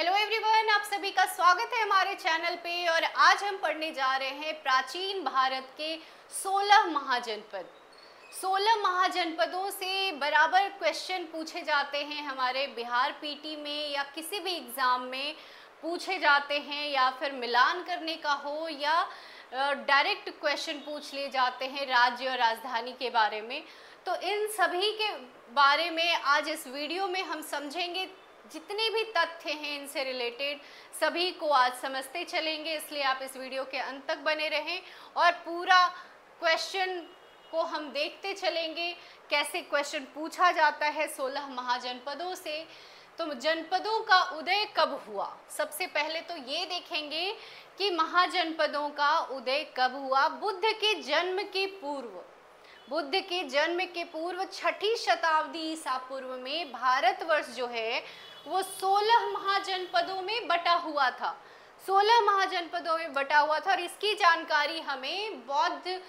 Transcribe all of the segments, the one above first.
Hello everyone, आप सभी का स्वागत है हमारे चैनल पे। और आज हम पढ़ने जा रहे हैं प्राचीन भारत के 16 महाजनपद। 16 महाजनपदों से बराबर क्वेश्चन पूछे जाते हैं हमारे बिहार पीटी में, या किसी भी एग्ज़ाम में पूछे जाते हैं, या फिर मिलान करने का हो, या डायरेक्ट क्वेश्चन पूछ लिए जाते हैं राज्य और राजधानी के बारे में। तो इन सभी के बारे में आज इस वीडियो में हम समझेंगे। जितने भी तथ्य हैं इनसे रिलेटेड सभी को आज समझते चलेंगे, इसलिए आप इस वीडियो के अंत तक बने रहें और पूरा क्वेश्चन को हम देखते चलेंगे कैसे क्वेश्चन पूछा जाता है 16 महाजनपदों से। तो जनपदों का उदय कब हुआ, सबसे पहले तो ये देखेंगे कि महाजनपदों का उदय कब हुआ। बुद्ध के जन्म के पूर्व, बुद्ध के जन्म के पूर्व 6ठी शताब्दी ईसा पूर्व में भारतवर्ष जो है वो 16 महाजनपदों में बटा हुआ था। 16 महाजनपदों में बटा हुआ था और इसकी जानकारी हमें बौद्ध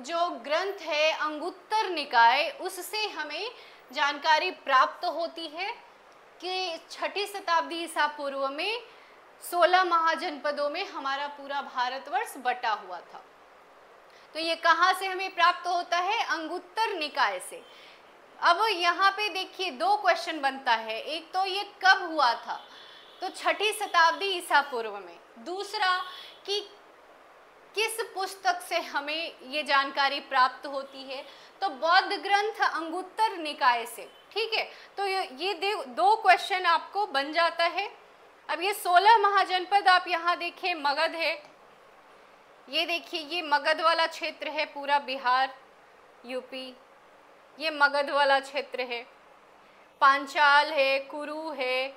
जो ग्रंथ है अंगुत्तर निकाय, उससे हमें जानकारी प्राप्त होती है कि 6ठी शताब्दी ईसा पूर्व में 16 महाजनपदों में हमारा पूरा भारतवर्ष बटा हुआ था। तो ये कहाँ से हमें प्राप्त होता है? अंगुत्तर निकाय से। अब यहाँ पे देखिए दो क्वेश्चन बनता है, एक तो ये कब हुआ था, तो 6ठी शताब्दी ईसा पूर्व में। दूसरा कि किस पुस्तक से हमें ये जानकारी प्राप्त होती है, तो बौद्ध ग्रंथ अंगुत्तर निकाय से। ठीक है, तो ये दो क्वेश्चन आपको बन जाता है। अब ये 16 महाजनपद आप यहाँ देखें, मगध है, ये देखिए ये मगध वाला क्षेत्र है, पूरा बिहार यूपी, ये मगध वाला क्षेत्र है। पांचाल है, कुरु है,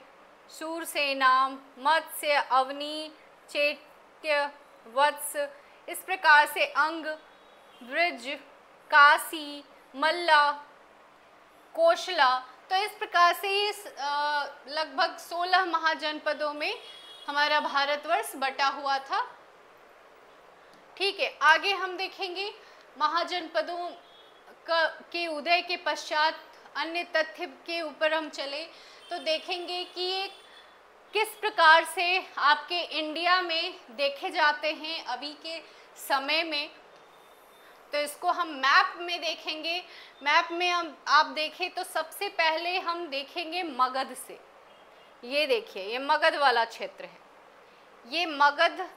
सूरसेना, मत्स्य, अवनी, चैत्य, वत्स, इस प्रकार से अंग, ब्रज, काशी, मल्ला, कोशला। तो इस प्रकार से इस लगभग 16 महाजनपदों में हमारा भारतवर्ष बटा हुआ था। ठीक है, आगे हम देखेंगे महाजनपदों के उदय के पश्चात अन्य तथ्य के ऊपर हम चले तो देखेंगे कि ये किस प्रकार से आपके इंडिया में देखे जाते हैं अभी के समय में। तो इसको हम मैप में देखेंगे। मैप में हम आप देखें तो सबसे पहले हम देखेंगे मगध से। ये देखिए ये मगध वाला क्षेत्र है। ये मगध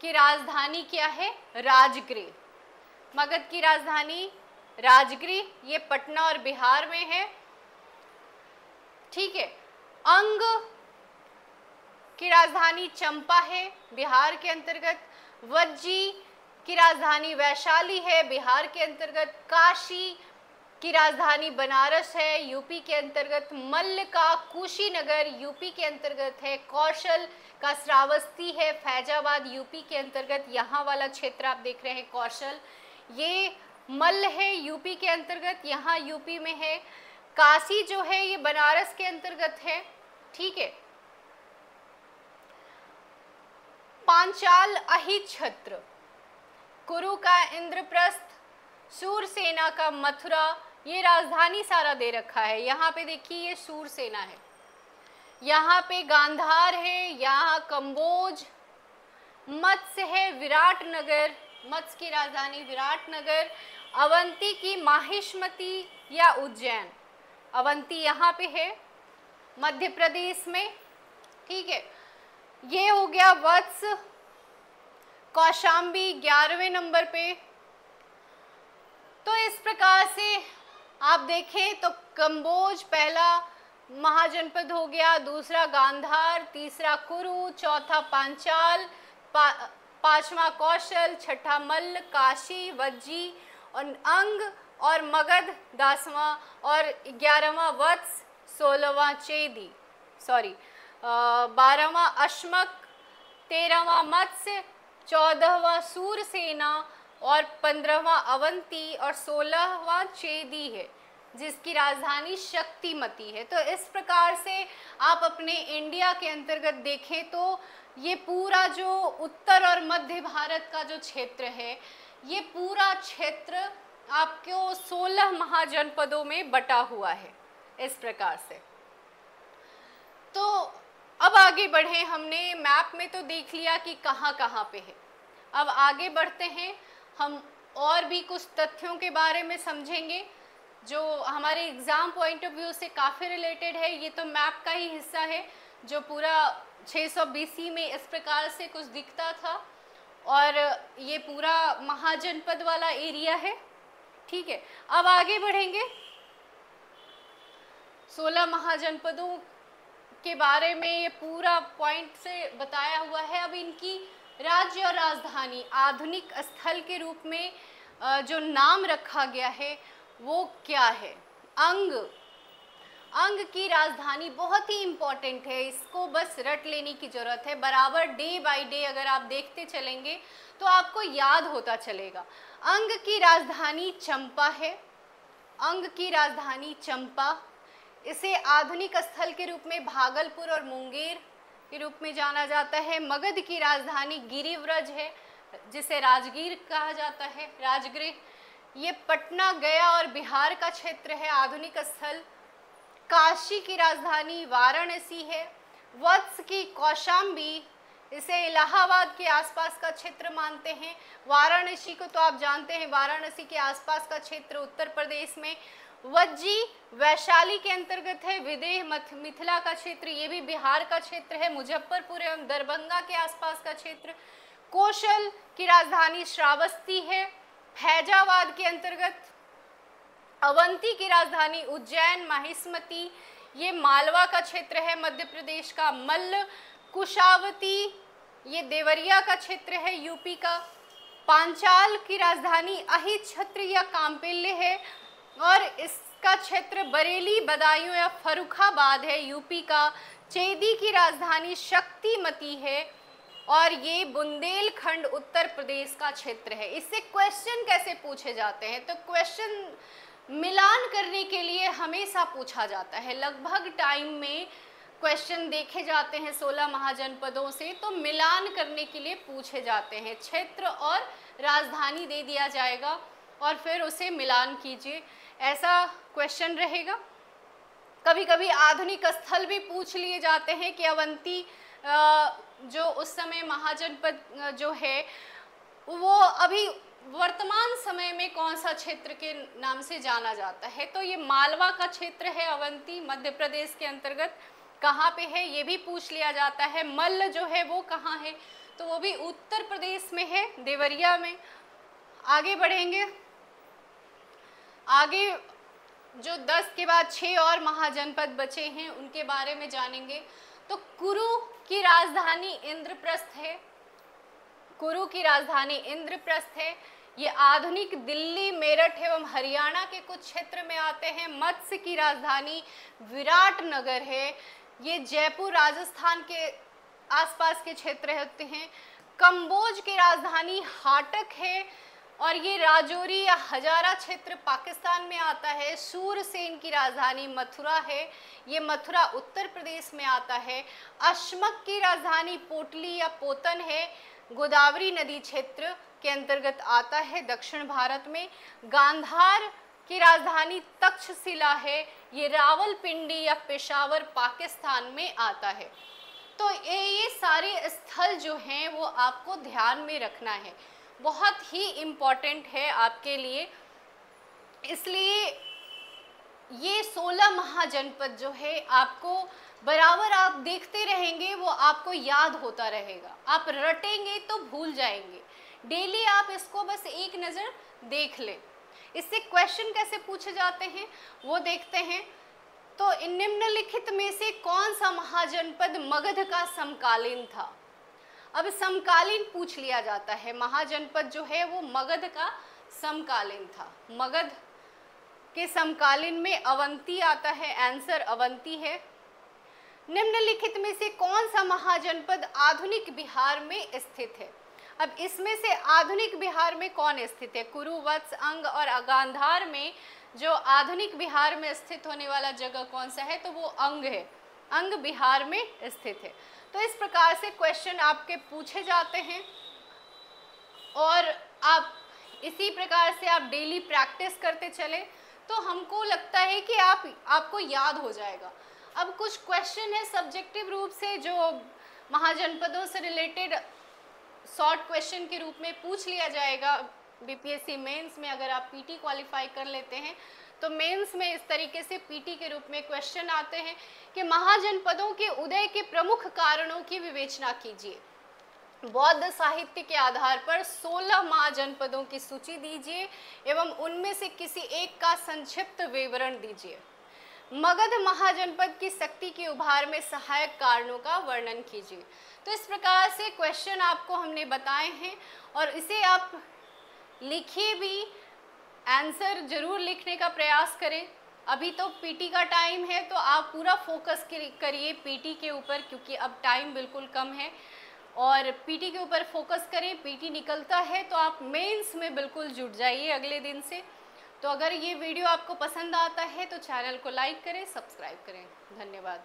की राजधानी क्या है? राजगृह। मगध की राजधानी राजगृह, ये पटना और बिहार में है। ठीक है, अंग की राजधानी चंपा है, बिहार के अंतर्गत। वज्जी की राजधानी वैशाली है, बिहार के अंतर्गत। काशी की राजधानी बनारस है, यूपी के अंतर्गत। मल्ल का कुशीनगर यूपी के अंतर्गत है। कौशल का श्रावस्ती है, फैजाबाद यूपी के अंतर्गत। यहाँ वाला क्षेत्र आप देख रहे हैं कौशल, ये मल्ल है यूपी के अंतर्गत, यहाँ यूपी में है। काशी जो है ये बनारस के अंतर्गत है। ठीक है, पांचाल अहिच्छत्र, कुरु का इंद्रप्रस्थ, सूरसेना का मथुरा, ये राजधानी सारा दे रखा है। यहाँ पे देखिए ये सूरसेना है, यहाँ पे गांधार है, यहाँ कंबोज। मत्स्य है विराटनगर, मत्स्य की राजधानी विराटनगर। अवंती की माहिष्मती या उज्जैन, अवंती यहाँ पे है मध्य प्रदेश में। ठीक है, ये हो गया वत्स। कौशाम्बी 11वें नंबर पे। तो इस प्रकार से आप देखें तो कंबोज पहला महाजनपद हो गया, दूसरा गांधार, तीसरा कुरु, चौथा पांचाल, पांचवा कौशल, छठा मल्ल, काशी, वज्जी और अंग, और मगध 10वां, और 11वां वत्स, 16वां चेदी, 12वां अश्मक, 13वां मत्स्य, 14वां सूरसेना और 15वां अवंती और 16वां चेदी है, जिसकी राजधानी शक्तिमती है। तो इस प्रकार से आप अपने इंडिया के अंतर्गत देखें तो ये पूरा जो उत्तर और मध्य भारत का जो क्षेत्र है, ये पूरा क्षेत्र आपको 16 महाजनपदों में बटा हुआ है इस प्रकार से। तो अब आगे बढ़े, हमने मैप में तो देख लिया कि कहाँ कहाँ पे है। अब आगे बढ़ते हैं, हम और भी कुछ तथ्यों के बारे में समझेंगे जो हमारे एग्ज़ाम पॉइंट ऑफ व्यू से काफ़ी रिलेटेड है। ये तो मैप का ही हिस्सा है जो पूरा 600 BC में इस प्रकार से कुछ दिखता था, और ये पूरा महाजनपद वाला एरिया है। ठीक है, अब आगे बढ़ेंगे। 16 महाजनपदों के बारे में ये पूरा पॉइंट से बताया हुआ है। अब इनकी राज्य और राजधानी आधुनिक स्थल के रूप में जो नाम रखा गया है वो क्या है? अंग। अंग की राजधानी बहुत ही इम्पॉर्टेंट है, इसको बस रट लेने की जरूरत है। बराबर डे बाय डे अगर आप देखते चलेंगे तो आपको याद होता चलेगा। अंग की राजधानी चंपा है। अंग की राजधानी चंपा। इसे आधुनिक स्थल के रूप में भागलपुर और मुंगेर के रूप में जाना जाता है। मगध की राजधानी गिरिव्रज है, जिसे राजगीर कहा जाता है, राजगृह। ये पटना, गया और बिहार का क्षेत्र है, आधुनिक स्थल। काशी की राजधानी वाराणसी है। वत्स की कौशाम्बी, इसे इलाहाबाद के आसपास का क्षेत्र मानते हैं। वाराणसी को तो आप जानते हैं, वाराणसी के आसपास का क्षेत्र उत्तर प्रदेश में। वज्जी वैशाली के अंतर्गत है। विदेह मिथिला का क्षेत्र, ये भी बिहार का क्षेत्र है। मुजफ्फरपुर एवं दरभंगा के आसपास का क्षेत्र। कौशल की राजधानी श्रावस्ती है, फैजाबाद के अंतर्गत। अवंती की राजधानी उज्जैन माहिष्मती, ये मालवा का क्षेत्र है, मध्य प्रदेश का। मल्ल कुशावती, ये देवरिया का क्षेत्र है, यूपी का। पांचाल की राजधानी अहिच्छत्र या काम्पिल्य है, और इसका क्षेत्र बरेली, बदायूं या फर्रुखाबाद है, यूपी का। चेदी की राजधानी शक्तिमती है, और ये बुंदेलखंड उत्तर प्रदेश का क्षेत्र है। इससे क्वेश्चन कैसे पूछे जाते हैं? तो क्वेश्चन मिलान करने के लिए हमेशा पूछा जाता है। लगभग टाइम में क्वेश्चन देखे जाते हैं 16 महाजनपदों से, तो मिलान करने के लिए पूछे जाते हैं। क्षेत्र और राजधानी दे दिया जाएगा और फिर उसे मिलान कीजिए, ऐसा क्वेश्चन रहेगा। कभी कभी आधुनिक स्थल भी पूछ लिए जाते हैं कि अवंती जो उस समय महाजनपद जो है वो अभी वर्तमान समय में कौन सा क्षेत्र के नाम से जाना जाता है? तो ये मालवा का क्षेत्र है। अवंती मध्य प्रदेश के अंतर्गत कहाँ पे है, ये भी पूछ लिया जाता है। मल्ल जो है वो कहाँ है? तो वो भी उत्तर प्रदेश में है, देवरिया में। आगे बढ़ेंगे, आगे जो 10 के बाद 6 और महाजनपद बचे हैं उनके बारे में जानेंगे। तो कुरु की राजधानी इंद्रप्रस्थ है। कुरु की राजधानी इंद्रप्रस्थ है। ये आधुनिक दिल्ली, मेरठ एवं हरियाणा के कुछ क्षेत्र में आते हैं। मत्स्य की राजधानी विराटनगर है। ये जयपुर, राजस्थान के आसपास के क्षेत्र होते हैं। कंबोज की राजधानी हाटक है, और ये राजौरी या हजारा क्षेत्र पाकिस्तान में आता है। सूरसेन की राजधानी मथुरा है, ये मथुरा उत्तर प्रदेश में आता है। अश्मक की राजधानी पोटली या पोतन है, गोदावरी नदी क्षेत्र के अंतर्गत आता है, दक्षिण भारत में। गांधार की राजधानी तक्षशिला है, ये रावलपिंडी या पेशावर पाकिस्तान में आता है। तो ये सारे स्थल जो हैं वो आपको ध्यान में रखना है, बहुत ही इम्पॉर्टेंट है आपके लिए। इसलिए ये 16 महाजनपद जो है आपको बराबर आप देखते रहेंगे, वो आपको याद होता रहेगा। आप रटेंगे तो भूल जाएंगे। डेली आप इसको बस एक नज़र देख लें। इससे क्वेश्चन कैसे पूछे जाते हैं वो देखते हैं। तो निम्नलिखित में से कौन सा महाजनपद मगध का समकालीन था? अब समकालीन पूछ लिया जाता है। महाजनपद जो है वो मगध का समकालीन था। मगध के समकालीन में अवंती आता है, आंसर अवंती है। निम्नलिखित में से कौन सा महाजनपद आधुनिक बिहार में स्थित है? अब इसमें से आधुनिक बिहार में कौन स्थित है? कुरु, वत्स, अंग और गांधार में जो आधुनिक बिहार में स्थित होने वाला जगह कौन सा है? तो वो अंग है। अंग बिहार में स्थित है। तो इस प्रकार से क्वेश्चन आपके पूछे जाते हैं, और आप इसी प्रकार से आप डेली प्रैक्टिस करते चले तो हमको लगता है कि आपको याद हो जाएगा। अब कुछ क्वेश्चन है सब्जेक्टिव रूप से जो महाजनपदों से रिलेटेड शॉर्ट क्वेश्चन के रूप में पूछ लिया जाएगा बीपीएससी मेंस में। अगर आप पीटी क्वालिफाई कर लेते हैं तो मेंस में इस तरीके से पीटी के रूप में क्वेश्चन आते हैं कि महाजनपदों के उदय के प्रमुख कारणों की विवेचना कीजिए। बौद्ध साहित्य के आधार पर 16 महाजनपदों की सूची दीजिए एवं उनमें से किसी एक का संक्षिप्त विवरण दीजिए। मगध महाजनपद की शक्ति के उभार में सहायक कारणों का वर्णन कीजिए। तो इस प्रकार से क्वेश्चन आपको हमने बताए हैं और इसे आप लिखिए भी, आंसर जरूर लिखने का प्रयास करें। अभी तो पीटी का टाइम है तो आप पूरा फोकस करिए पीटी के ऊपर, क्योंकि अब टाइम बिल्कुल कम है और पीटी के ऊपर फोकस करें। पीटी निकलता है तो आप मेंस में बिल्कुल जुट जाइए अगले दिन से। तो अगर ये वीडियो आपको पसंद आता है तो चैनल को लाइक करें, सब्सक्राइब करें। धन्यवाद।